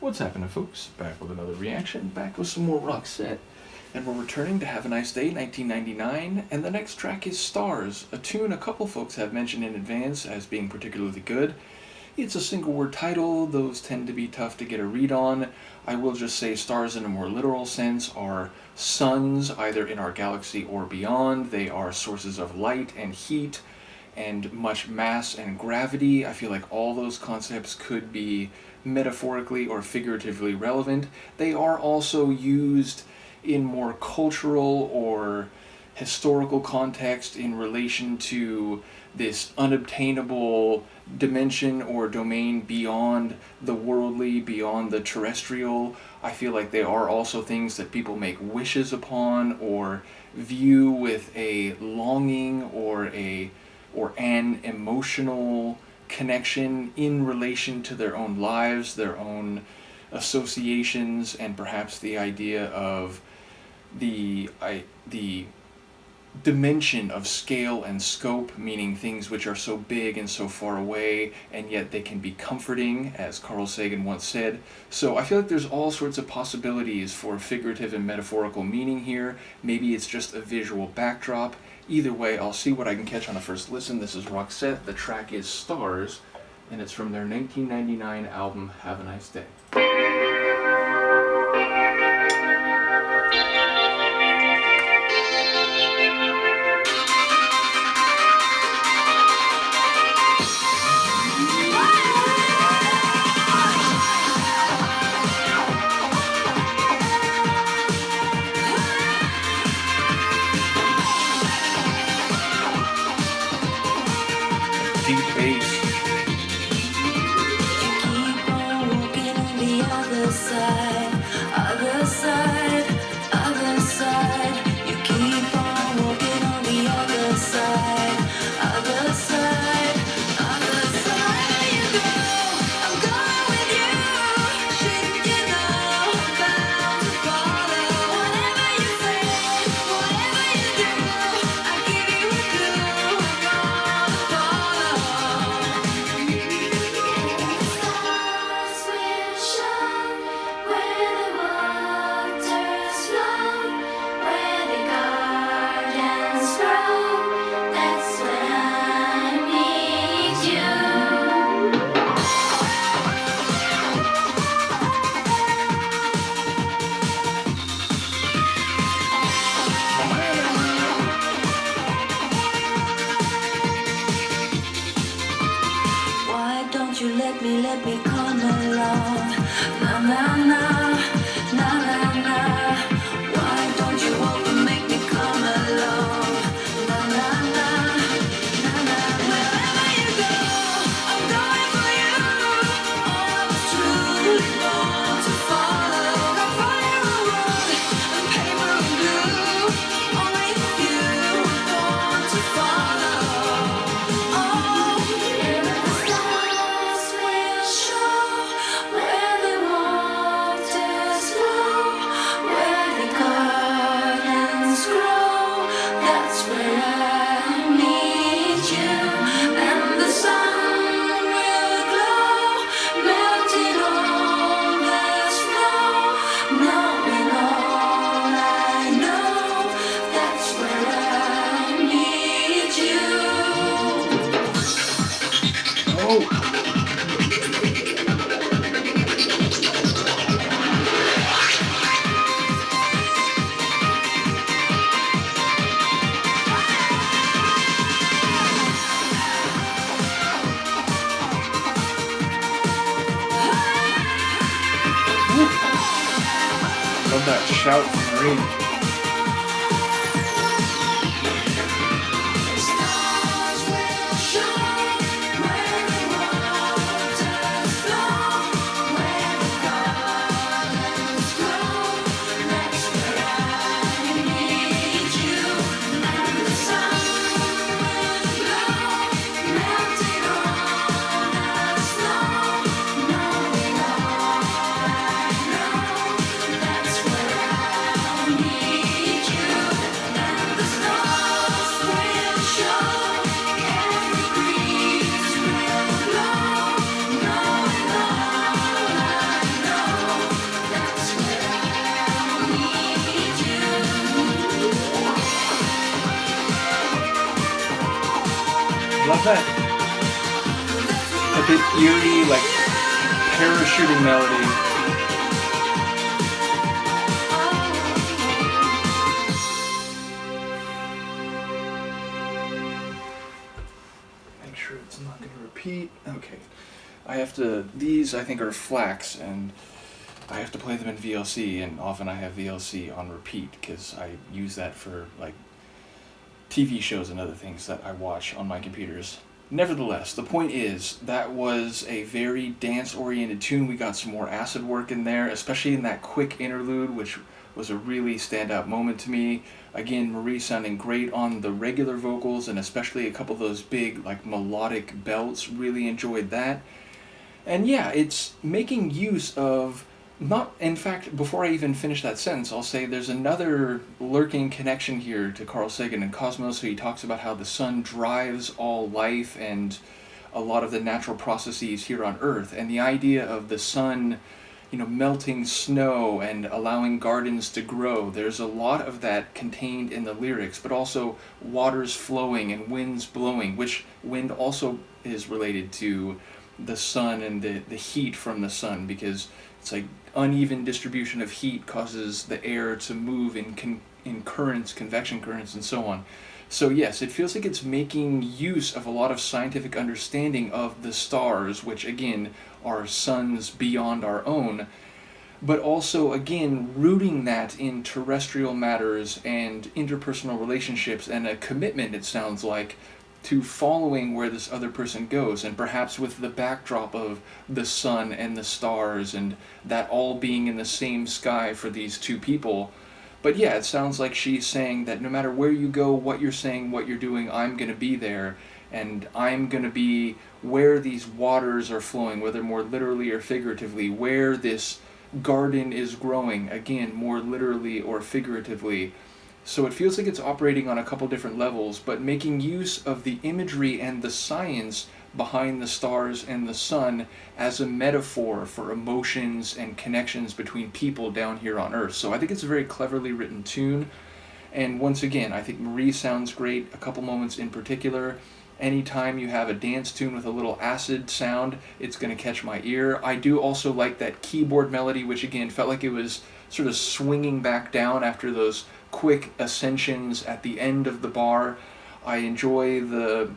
What's happening, folks? Back with another reaction, back with some more Roxette. And we're returning to Have a Nice Day, 1999, and the next track is Stars, a tune a couple folks have mentioned in advance as being particularly good. It's a single word title, those tend to be tough to get a read on. I will just say stars in a more literal sense are suns, either in our galaxy or beyond. They are sources of light and heat and much mass and gravity. I feel like all those concepts could be metaphorically or figuratively relevant. They are also used in more cultural or historical context in relation to this unobtainable dimension or domain beyond the worldly, beyond the terrestrial. I feel like they are also things that people make wishes upon or view with a longing or an emotional connection in relation to their own lives, their own associations, and perhaps the idea of the dimension of scale and scope, meaning things which are so big and so far away, and yet they can be comforting, as Carl Sagan once said. So I feel like there's all sorts of possibilities for figurative and metaphorical meaning here. Maybe it's just a visual backdrop. Either way, I'll see what I can catch on a first listen. This is Roxette, the track is Stars, and it's from their 1999 album, Have a Nice Day. Deep bass. Keep on walking on the other side, other side, other side. You keep on walking on the other side, other side, other side. You go, I'm going with you. Shouldn't you know I'm bound to follow? Whatever you say, whatever you do, I give you a clue. I'm gonna follow. Stars will shine where the waters flow, where the gardens grow. That's when I need you. Why don't you let me come along? Na na na, na na na. Why don't you walk and make me come along? Na na na, na na. Wherever you go, I'm going for you. I was truly born to follow. Got fire and wood, and paper and glue. Only you were born to follow. Oh, the stars will show where the waters flow, where the gardens grow. That's where I need you, and the sun will glow, melting all the snow, knowing all I know. That's where I need you. Oh! Love that shout from Marie. Stars will shine where the waters flow, where the gardens grow. That's where I need you, and the sun will glow, melting all the snow, knowing all I know. That's where I need Love that. A bit eerie, like parachuting melody. Make sure it's not going to repeat. Okay. These I think are flax, and I have to play them in VLC, and often I have VLC on repeat because I use that for like TV shows and other things that I watch on my computers. Nevertheless, the point is, that was a very dance-oriented tune. We got some more acid work in there, especially in that quick interlude, which was a really standout moment to me. Again, Marie sounding great on the regular vocals, and especially a couple of those big, like, melodic belts. Really enjoyed that. And yeah, it's making use of... In fact, before I even finish that sentence, I'll say there's another lurking connection here to Carl Sagan and Cosmos. So he talks about how the sun drives all life and a lot of the natural processes here on Earth. And the idea of the sun, melting snow and allowing gardens to grow. There's a lot of that contained in the lyrics, but also waters flowing and winds blowing, which wind also is related to the sun and the heat from the sun, because it's like uneven distribution of heat causes the air to move in currents, convection currents, and so on. So yes, it feels like it's making use of a lot of scientific understanding of the stars, which again are suns beyond our own, but also again rooting that in terrestrial matters and interpersonal relationships and a commitment, it sounds like, to following where this other person goes, and perhaps with the backdrop of the sun and the stars and that all being in the same sky for these two people. But yeah, it sounds like she's saying that no matter where you go, what you're saying, what you're doing, I'm going to be there, and I'm going to be where these waters are flowing, whether more literally or figuratively, where this garden is growing, again, more literally or figuratively. So it feels like it's operating on a couple different levels, but making use of the imagery and the science behind the stars and the sun as a metaphor for emotions and connections between people down here on Earth. So I think it's a very cleverly written tune. And once again, I think Marie sounds great, a couple moments in particular. Anytime you have a dance tune with a little acid sound, it's going to catch my ear. I do also like that keyboard melody, which again felt like it was sort of swinging back down after those quick ascensions at the end of the bar. I enjoy the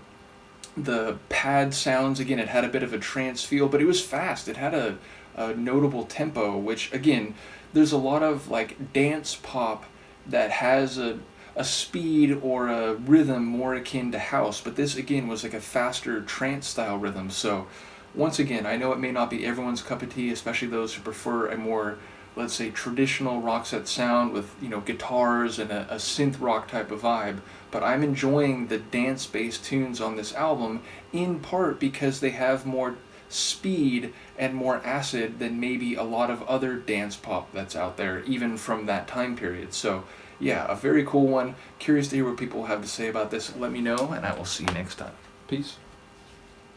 pad sounds. Again, it had a bit of a trance feel, but it was fast. It had a notable tempo, which again, there's a lot of like dance pop that has a speed or a rhythm more akin to house, but this again was like a faster trance style rhythm. So once again, I know it may not be everyone's cup of tea, especially those who prefer a more, let's say, traditional Roxette sound with, guitars and a synth rock type of vibe, but I'm enjoying the dance-based tunes on this album, in part because they have more speed and more acid than maybe a lot of other dance pop that's out there, even from that time period. So yeah, a very cool one. Curious to hear what people have to say about this. Let me know, and I will see you next time. Peace.